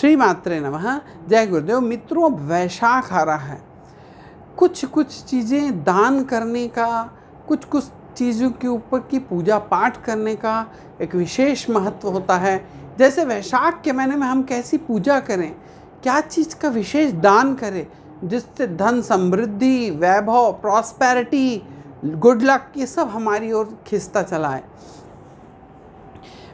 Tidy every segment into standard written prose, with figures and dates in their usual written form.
श्री मात्रे नमः। जय गुरुदेव। मित्रों, वैशाख आ रहा है। कुछ कुछ चीज़ें दान करने का, कुछ कुछ चीज़ों के ऊपर की पूजा पाठ करने का एक विशेष महत्व होता है। जैसे वैशाख के महीने में हम कैसी पूजा करें, क्या चीज़ का विशेष दान करें जिससे धन समृद्धि, वैभव, प्रॉस्पेरिटी, गुड लक, ये सब हमारी ओर खिंचता चला है।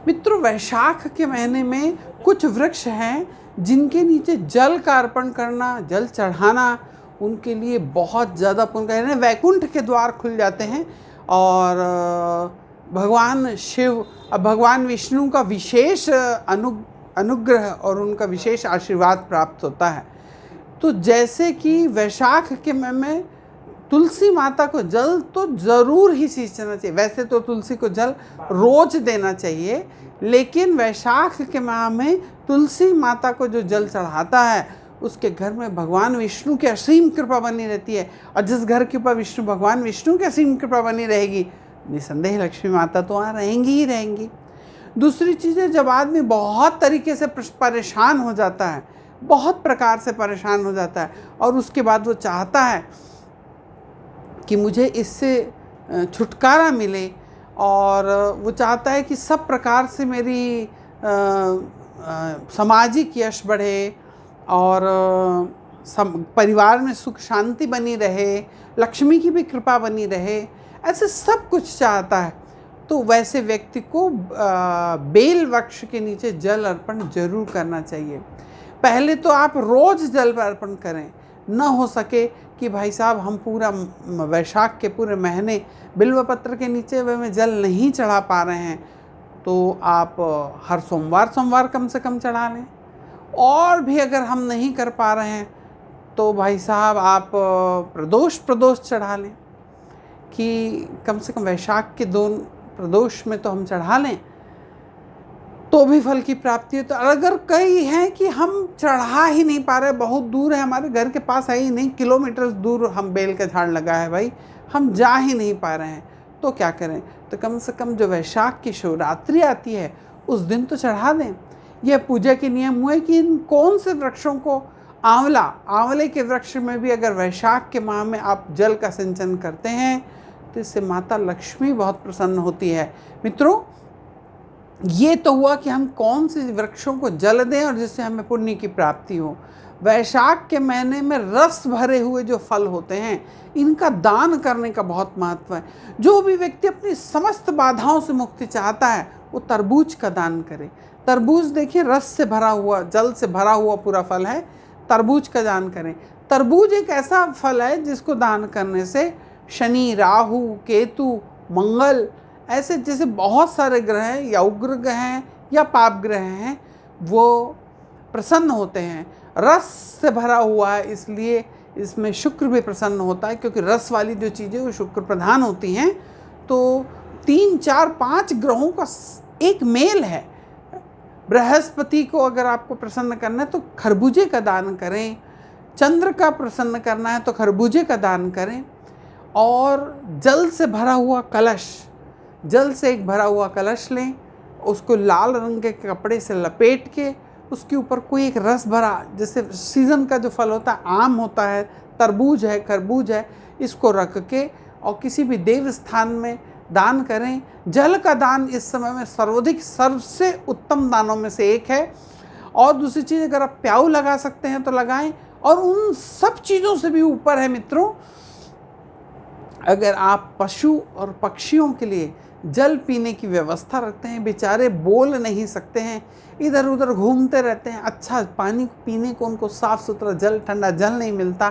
मित्रों, वैशाख के महीने में कुछ वृक्ष हैं जिनके नीचे जल का अर्पण करना, जल चढ़ाना उनके लिए बहुत ज़्यादा पुण्य है। वैकुंठ के द्वार खुल जाते हैं और भगवान शिव, भगवान विष्णु का विशेष अनुग्रह और उनका विशेष आशीर्वाद प्राप्त होता है। तो जैसे कि वैशाख के महीने में तुलसी माता को जल तो ज़रूर ही सींचना चाहिए। वैसे तो तुलसी को जल रोज देना चाहिए, लेकिन वैशाख के माह में तुलसी माता को जो जल चढ़ाता है उसके घर में भगवान विष्णु की असीम कृपा बनी रहती है। और जिस घर के ऊपर भगवान विष्णु की असीम कृपा बनी रहेगी, निसंदेह लक्ष्मी माता तो वहाँ रहेंगी ही रहेंगी। दूसरी चीज़ है, जब आदमी बहुत तरीके से परेशान हो जाता है, बहुत प्रकार से परेशान हो जाता है और उसके बाद वो चाहता है कि मुझे इससे छुटकारा मिले और वो चाहता है कि सब प्रकार से मेरी सामाजिक यश बढ़े और परिवार में सुख शांति बनी रहे, लक्ष्मी की भी कृपा बनी रहे, ऐसे सब कुछ चाहता है, तो वैसे व्यक्ति को बेल वृक्ष के नीचे जल अर्पण जरूर करना चाहिए। पहले तो आप रोज़ जल अर्पण करें। न हो सके कि भाई साहब हम पूरा वैशाख के पूरे महीने बिल्व पत्र के नीचे में जल नहीं चढ़ा पा रहे हैं, तो आप हर सोमवार कम से कम चढ़ा लें। और भी अगर हम नहीं कर पा रहे हैं तो भाई साहब आप प्रदोष चढ़ा लें, कि कम से कम वैशाख के 2 प्रदोष में तो हम चढ़ा लें तो भी फल की प्राप्ति हो। तो अगर कई हैं कि हम चढ़ा ही नहीं पा रहे, बहुत दूर है, हमारे घर के पास है ही नहीं, किलोमीटर दूर हम बेल का झाड़ लगा है भाई, हम जा ही नहीं पा रहे हैं, तो क्या करें? तो कम से कम जो वैशाख की शिवरात्रि आती है उस दिन तो चढ़ा दें। यह पूजा के नियम हुए कि इन कौन से वृक्षों को, आंवले के वृक्ष में भी अगर वैशाख के माह में आप जल का सिंचन करते हैं तो इससे माता लक्ष्मी बहुत प्रसन्न होती है। मित्रों, ये तो हुआ कि हम कौन से वृक्षों को जल दें और जिससे हमें पुण्य की प्राप्ति हो। वैशाख के महीने में रस भरे हुए जो फल होते हैं इनका दान करने का बहुत महत्व है। जो भी व्यक्ति अपनी समस्त बाधाओं से मुक्ति चाहता है वो तरबूज का दान करे। तरबूज देखिए रस से भरा हुआ, जल से भरा हुआ पूरा फल है, तरबूज का दान करें। तरबूज एक ऐसा फल है जिसको दान करने से शनि, राहु, केतु, मंगल, ऐसे जैसे बहुत सारे ग्रह हैं या उग्र ग्रह हैं या पाप ग्रह हैं, वो प्रसन्न होते हैं। रस से भरा हुआ है इसलिए इसमें शुक्र भी प्रसन्न होता है, क्योंकि रस वाली जो चीज़ें वो शुक्र प्रधान होती हैं। तो 3, 4, 5 ग्रहों का एक मेल है। बृहस्पति को अगर आपको प्रसन्न करना है तो खरबूजे का दान करें, चंद्र का प्रसन्न करना है तो खरबूजे का दान करें। और जल से भरा हुआ कलश, जल से एक भरा हुआ कलश लें, उसको लाल रंग के कपड़े से लपेट के उसके ऊपर कोई एक रस भरा, जैसे सीज़न का जो फल होता है, आम होता है, तरबूज है, खरबूज है, इसको रख के और किसी भी देव स्थान में दान करें। जल का दान इस समय में सर्वाधिक, सबसे उत्तम दानों में से एक है। और दूसरी चीज़, अगर आप प्याऊ लगा सकते हैं तो लगाएं। और उन सब चीज़ों से भी ऊपर है मित्रों, अगर आप पशु और पक्षियों के लिए जल पीने की व्यवस्था रखते हैं, बेचारे बोल नहीं सकते हैं, इधर उधर घूमते रहते हैं, अच्छा पानी पीने को उनको साफ़ सुथरा जल, ठंडा जल नहीं मिलता।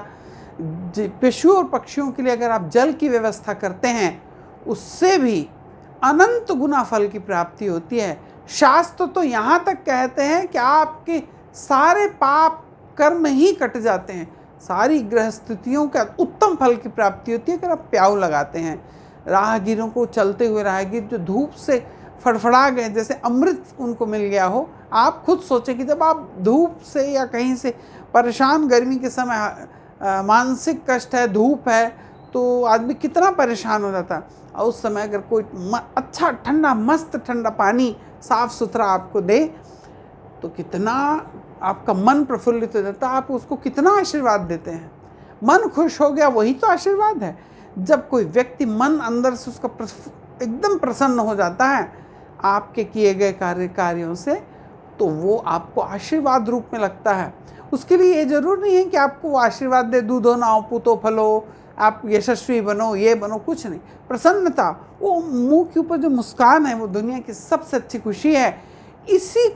पशु और पक्षियों के लिए अगर आप जल की व्यवस्था करते हैं उससे भी अनंत गुना फल की प्राप्ति होती है। शास्त्र तो यहाँ तक कहते हैं कि आपके सारे पाप कर्म ही कट जाते हैं, सारी ग्रह स्थितियों का उत्तम फल की प्राप्ति होती है अगर आप प्याऊ लगाते हैं। राहगीरों को, चलते हुए राहगीर जो धूप से फड़फड़ा गए, जैसे अमृत उनको मिल गया हो, आप खुद सोचें कि जब आप धूप से या कहीं से परेशान, गर्मी के समय मानसिक कष्ट है, धूप है, तो आदमी कितना परेशान हो जाता है। और उस समय अगर कोई अच्छा ठंडा, मस्त ठंडा पानी साफ़ सुथरा आपको दे तो कितना आपका मन प्रफुल्लित हो जाता है, आप उसको कितना आशीर्वाद देते हैं। मन खुश हो गया वही तो आशीर्वाद है। जब कोई व्यक्ति मन अंदर से उसका एकदम प्रसन्न हो जाता है आपके किए गए कार्यों से, तो वो आपको आशीर्वाद रूप में लगता है। उसके लिए ये जरूर नहीं है कि आपको वो आशीर्वाद दे, दूधो नाओ पूतो फलो, आप यशस्वी बनो, ये बनो, कुछ नहीं। प्रसन्नता, वो मुंह के ऊपर जो मुस्कान है वो दुनिया की सबसे अच्छी खुशी है। इसी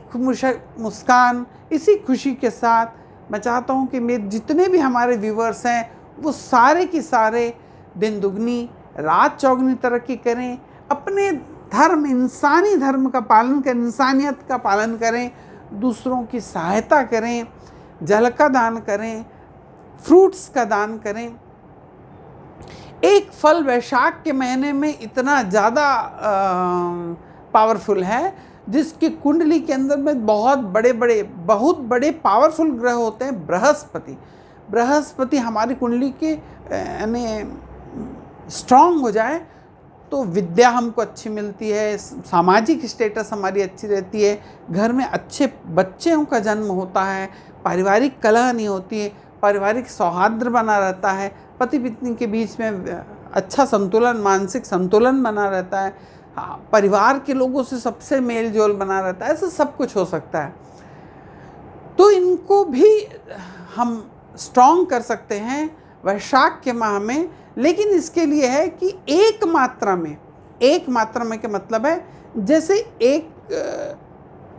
मुस्कान, इसी खुशी के साथ मैं चाहता हूँ कि मेरे जितने भी हमारे व्यूवर्स हैं वो सारे की सारे दिन दुगनी रात चौगुनी तरक्की करें, अपने धर्म, इंसानी धर्म का पालन करें, इंसानियत का पालन करें, दूसरों की सहायता करें, जल का दान करें, फ्रूट्स का दान करें। एक फल वैशाख के महीने में इतना ज़्यादा पावरफुल है, जिसकी कुंडली के अंदर में बहुत बड़े पावरफुल ग्रह होते हैं। बृहस्पति हमारी कुंडली के यानी स्ट्रांग हो जाए तो विद्या हमको अच्छी मिलती है, सामाजिक स्टेटस हमारी अच्छी रहती है, घर में अच्छे बच्चों का जन्म होता है, पारिवारिक कलह नहीं होती है, पारिवारिक सौहार्द बना रहता है, पति पत्नी के बीच में अच्छा संतुलन, मानसिक संतुलन बना रहता है, परिवार के लोगों से सबसे मेल जोल बना रहता है। ऐसा सब कुछ हो सकता है। तो इनको भी हम स्ट्रॉन्ग कर सकते हैं वैशाख के माह में, लेकिन इसके लिए है कि एक मात्रा में क्या मतलब है, जैसे एक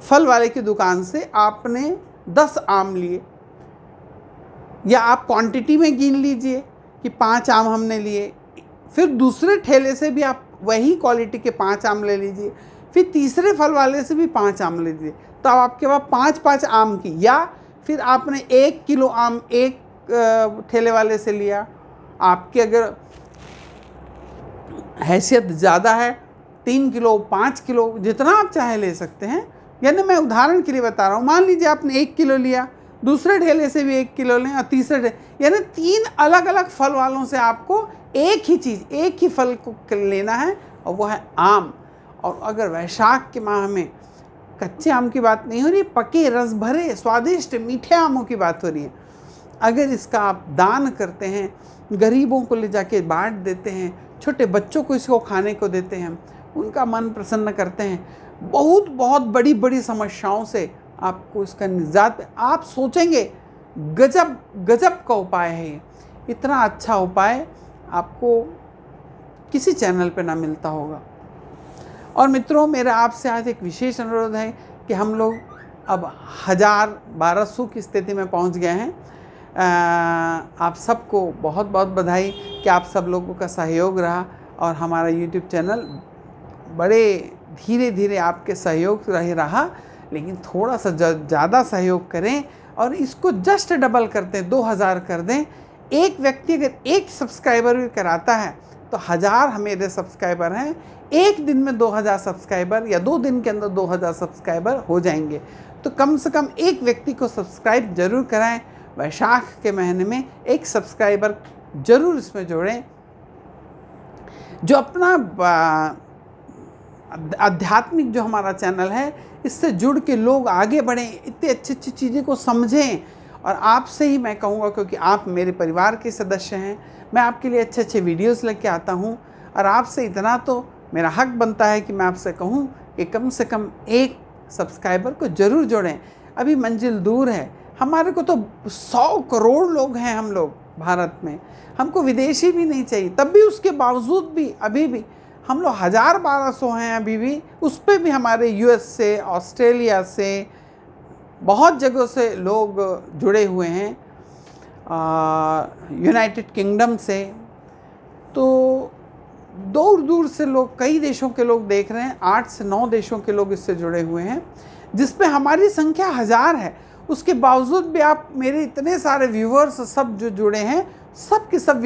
फल वाले की दुकान से आपने 10 आम लिए, या आप क्वांटिटी में गिन लीजिए कि 5 आम हमने लिए, फिर दूसरे ठेले से भी आप वही क्वालिटी के 5 आम ले लीजिए, फिर तीसरे फल वाले से भी 5 आम ले लीजिए, तो अब आपके पास 5-5 आम की, या फिर आपने 1 किलो आम एक ठेले वाले से लिया, आपकी अगर हैसियत ज़्यादा है 3 किलो 5 किलो जितना आप चाहे ले सकते हैं। यानी मैं उदाहरण के लिए बता रहा हूँ, मान लीजिए आपने 1 किलो लिया, दूसरे ठेले से भी 1 किलो लें, और तीसरे यानी 3 अलग अलग फल वालों से आपको एक ही चीज़, एक ही फल को लेना है, और वो है आम। और अगर वैशाख के माह में कच्चे आम की बात नहीं हो रही, पके रस भरे स्वादिष्ट मीठे आमों की बात हो रही है, अगर इसका आप दान करते हैं, गरीबों को ले जाके बांट देते हैं, छोटे बच्चों को इसको खाने को देते हैं, उनका मन प्रसन्न करते हैं, बहुत बड़ी समस्याओं से आपको इसका निजात, आप सोचेंगे गजब का उपाय है ये। इतना अच्छा उपाय आपको किसी चैनल पे ना मिलता होगा। और मित्रों, मेरा आपसे आज एक विशेष अनुरोध है कि हम लोग अब 1000-1200 की स्थिति में पहुंच गए हैं। आप सबको बहुत बधाई कि आप सब लोगों का सहयोग रहा, और हमारा YouTube चैनल बड़े धीरे आपके सहयोग रहा, लेकिन थोड़ा सा ज़्यादा सहयोग करें और इसको जस्ट डबल कर दें, 2000 कर दें। एक व्यक्ति अगर 1 सब्सक्राइबर भी कराता है तो 1000 मेरे सब्सक्राइबर हैं, एक दिन में 2000 सब्सक्राइबर या 2 दिन के अंदर 2000 सब्सक्राइबर हो जाएंगे। तो कम से कम एक व्यक्ति को सब्सक्राइब जरूर कराएं। वैशाख के महीने में 1 सब्सक्राइबर जरूर इसमें जोड़ें, जो अपना आध्यात्मिक जो हमारा चैनल है इससे जुड़ के लोग आगे बढ़ें, इतनी अच्छी चीज़ें को समझें। और आपसे ही मैं कहूँगा, क्योंकि आप मेरे परिवार के सदस्य हैं, मैं आपके लिए अच्छे वीडियोस लेके आता हूँ, और आपसे इतना तो मेरा हक बनता है कि मैं आपसे कहूँ कि कम से कम 1 सब्सक्राइबर को ज़रूर जोड़ें। अभी मंजिल दूर है, हमारे को तो 100 करोड़ लोग हैं हम लोग भारत में, हमको विदेशी भी नहीं चाहिए, तब भी उसके बावजूद भी अभी भी हम लोग 1000-1200 हैं अभी भी, उस पर भी हमारे US से, ऑस्ट्रेलिया से, बहुत जगहों से लोग जुड़े हुए हैं, यूनाइटेड किंगडम से, तो दूर से लोग, कई देशों के लोग देख रहे हैं, 8 से 9 देशों के लोग इससे जुड़े हुए हैं, जिस पे हमारी संख्या 1000 है। उसके बावजूद भी आप मेरे इतने सारे व्यूवर्स सब जो जुड़े हैं, सब के सब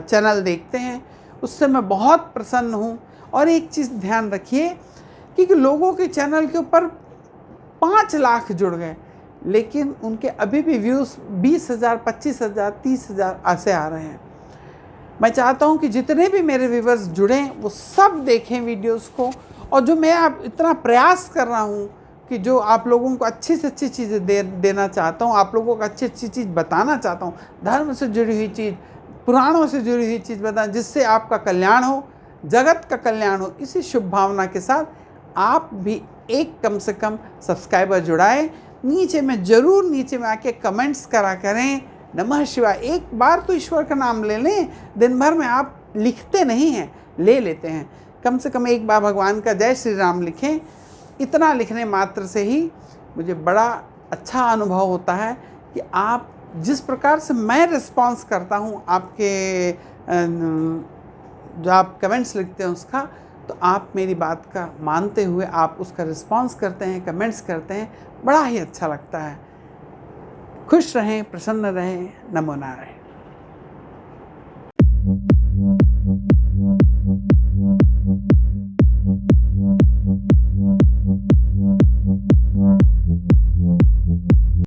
चैनल देखते हैं, उससे मैं बहुत प्रसन्न हूँ। और एक चीज़ ध्यान रखिए कि लोगों के चैनल के ऊपर 5 लाख जुड़ गए, लेकिन उनके अभी भी व्यूज़ 20,000, 25,000, 30,000 ऐसे आ रहे हैं। मैं चाहता हूं कि जितने भी मेरे व्यूवर्स जुड़ें वो सब देखें वीडियोस को, और जो मैं अब इतना प्रयास कर रहा हूं कि जो आप लोगों को अच्छी से अच्छी चीज़ें देना चाहता हूँ, आप लोगों को अच्छी अच्छी चीज़ बताना चाहता हूँ, धर्म से जुड़ी हुई चीज़, पुराणों से जुड़ी हुई चीज़ बताना, जिससे आपका कल्याण हो, जगत का कल्याण हो। इसी शुभ भावना के साथ आप भी एक कम से कम सब्सक्राइबर जुड़ाएं। नीचे में आके कमेंट्स करा करें, नमः शिवाय। एक बार तो ईश्वर का नाम ले लें, दिन भर में आप लिखते नहीं हैं, ले लेते हैं। कम से कम एक बार भगवान का जय श्री राम लिखें। इतना लिखने मात्र से ही मुझे बड़ा अच्छा अनुभव होता है कि आप जिस प्रकार से मैं रिस्पॉन्स करता हूँ आपके जो आप कमेंट्स लिखते हैं उसका, तो आप मेरी बात का मानते हुए आप उसका रिस्पॉन्स करते हैं, कमेंट्स करते हैं, बड़ा ही अच्छा लगता है। खुश रहें, प्रसन्न रहें। नमो नारायण।